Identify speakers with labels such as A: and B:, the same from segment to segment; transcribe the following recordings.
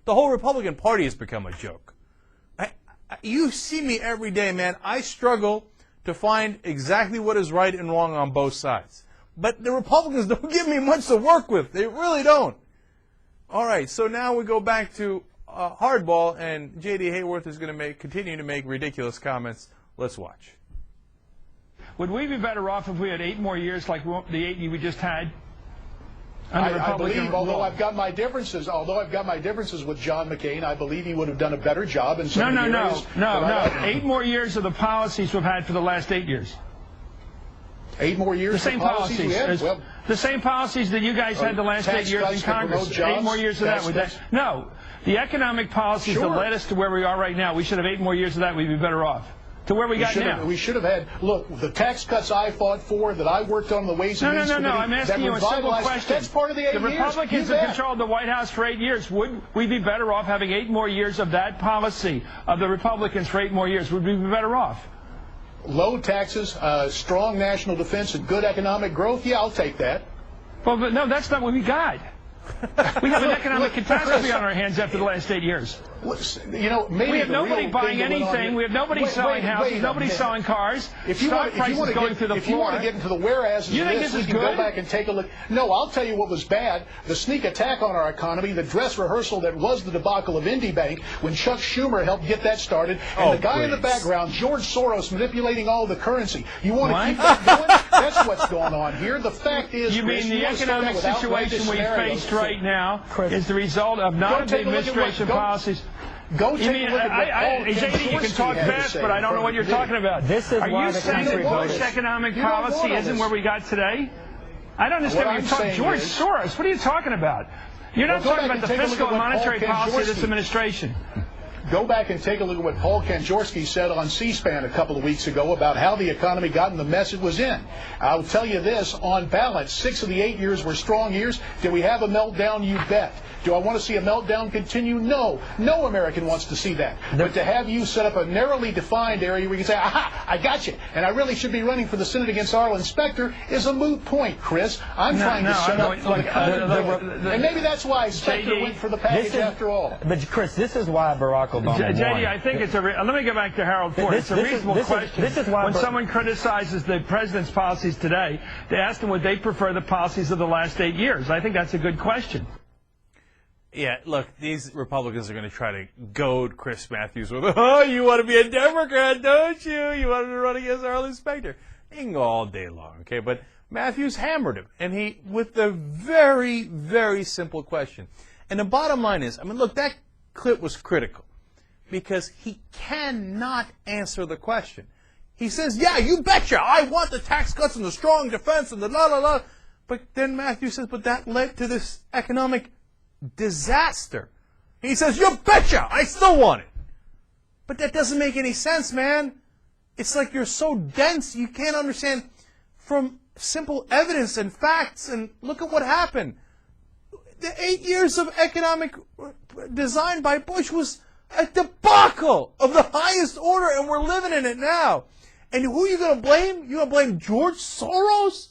A: The whole Republican Party has become a joke. You see me every day, man. I struggle to find exactly what is right and wrong on both sides. But the Republicans don't give me much to work with. They really don't. All right, so now we go back to hardball, and J.D. Hayworth is going to continue to make ridiculous comments. Let's watch.
B: Would we be better off if we had 8 more years like the 8 we just had?
C: I believe, although I've got my differences with John McCain, I believe he would have done a better job in some areas.
B: No. 8 more years of the policies we've had for the last 8 years.
C: 8 more years.
B: The same policies. Well, the same policies that you guys had the last 8 years in Congress. 8 more years of that. No, the economic policies that led us to where we are right now. We should have 8 more years of that. We'd be better off. To where we got now.
C: We should have had, look, the tax cuts I fought for, that I worked on the Ways and Means Committee.
B: No, I'm asking you a simple question.
C: That's part of the 8 years.
B: The Republicans have controlled the White House for 8 years. Would we be better off having 8 more years of that policy of the Republicans for 8 more years? Would we be better off?
C: Low taxes, strong national defense, and good economic growth? Yeah, I'll take that.
B: Well, but no, that's not what we got. We have an economic catastrophe on our hands after the last 8 years.
C: You know, maybe
B: we have nobody buying anything. We have nobody selling houses. Nobody selling cars.
C: If you want to get into the whereas,
B: you think this is good?
C: Go back and take a look. No, I'll tell you what was bad: the sneak attack on our economy, the dress rehearsal that was the debacle of IndyBank when Chuck Schumer helped get that started, and the guy in the background, George Soros, manipulating all the currency. You want to keep that going? That's what's going on here. The fact is,
B: you mean the economic situation we faced right now is the result of not of the administration policies?
C: Go take a look at what
B: JD, you can talk fast, but I don't know what you're talking about.
D: This is
B: why the country voted. Are you saying that Bush economic policy isn't where we got today? I don't understand what you're talking. George Soros, what are you talking about? You're not talking about the fiscal and monetary policy of this administration.
C: Go back and take a look at what Paul Kanjorski said on C-SPAN a couple of weeks ago about how the economy got in the mess it was in. I'll tell you this, on balance, 6 of the 8 years were strong years. Did we have a meltdown? You bet. Do I want to see a meltdown continue? No. No American wants to see that. But to have you set up a narrowly defined area where you can say, aha, I got you, and I really should be running for the Senate against Arlen Specter is a moot point, Chris. I'm trying to set up... and maybe that's why Specter went for the package after all.
D: But, Chris, this is why Barack Obama won.
B: JD, I think it's a... let me go back to Harold Ford. It's a reasonable question.
D: This is why
B: when someone criticizes the president's policies today, they ask them would they prefer the policies of the last 8 years. I think that's a good question.
A: Yeah, look, these Republicans are going to try to goad Chris Matthews with, oh, you want to be a Democrat, don't you? You want to run against Arlen Specter. He can go all day long, okay? But Matthews hammered him, and he, with the very, very simple question. And the bottom line is, I mean, look, that clip was critical because he cannot answer the question. He says, yeah, you betcha, I want the tax cuts and the strong defense and the la-la-la. But then Matthews says, but that led to this economic disaster. He says, you betcha, I still want it. But that doesn't make any sense, man. It's like you're so dense you can't understand from simple evidence and facts. And look at what happened. The 8 years of economic design by Bush was a debacle of the highest order, and we're living in it now. And who are you going to blame? You going to blame George Soros?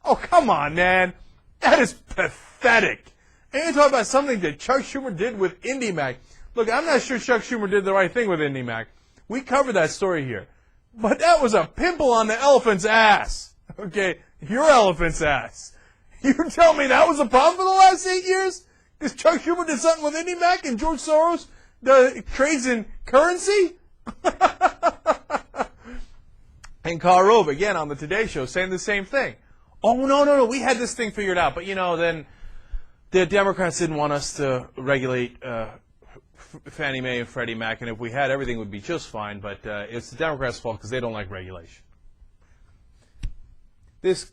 A: Oh, come on, man. That is pathetic. And you're talking about something that Chuck Schumer did with IndyMac. Look, I'm not sure Chuck Schumer did the right thing with IndyMac. We covered that story here. But that was a pimple on the elephant's ass. Okay? Your elephant's ass. You tell me that was a problem for the last 8 years? Because Chuck Schumer did something with IndyMac and George Soros trades in currency? And Karl Rove, again, on the Today Show, saying the same thing. Oh, no, we had this thing figured out. But, then... the Democrats didn't want us to regulate Fannie Mae and Freddie Mac, and if we had, everything would be just fine, but it's the Democrats' fault because they don't like regulation. This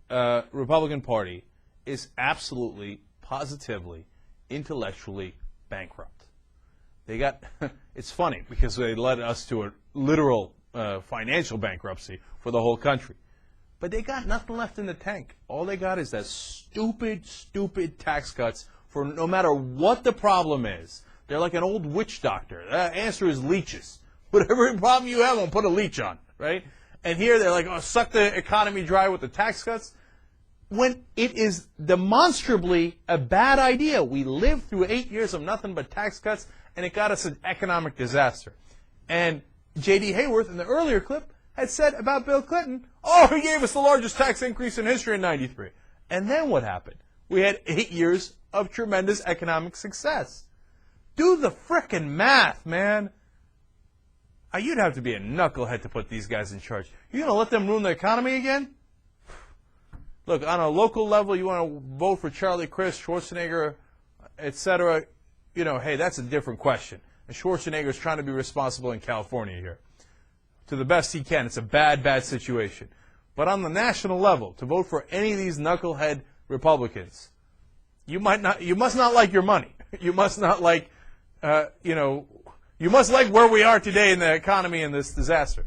A: Republican Party is absolutely, positively, intellectually bankrupt. They got, it's funny because they led us to a literal financial bankruptcy for the whole country. But they got nothing left in the tank. All they got is that stupid tax cuts for no matter what the problem is. They're like an old witch doctor. The answer is leeches. Whatever problem you have, I'll put a leech on, right? And here they're like, oh, suck the economy dry with the tax cuts. when it is demonstrably a bad idea. We lived through 8 years of nothing but tax cuts, and it got us an economic disaster. And J.D. Hayworth, in the earlier clip, had said about Bill Clinton, oh, he gave us the largest tax increase in history in '93. And then what happened? We had 8 years of tremendous economic success. Do the frickin' math, man. You'd have to be a knucklehead to put these guys in charge. You're going to let them ruin the economy again? Look, on a local level, you want to vote for Charlie Crist, Schwarzenegger, etc. You know, hey, that's a different question. And Schwarzenegger is trying to be responsible in California here. To the best he can. It's a bad, bad situation. But on the national level, to vote for any of these knucklehead Republicans, you must not like your money. You must not like, you must like where we are today in the economy and this disaster.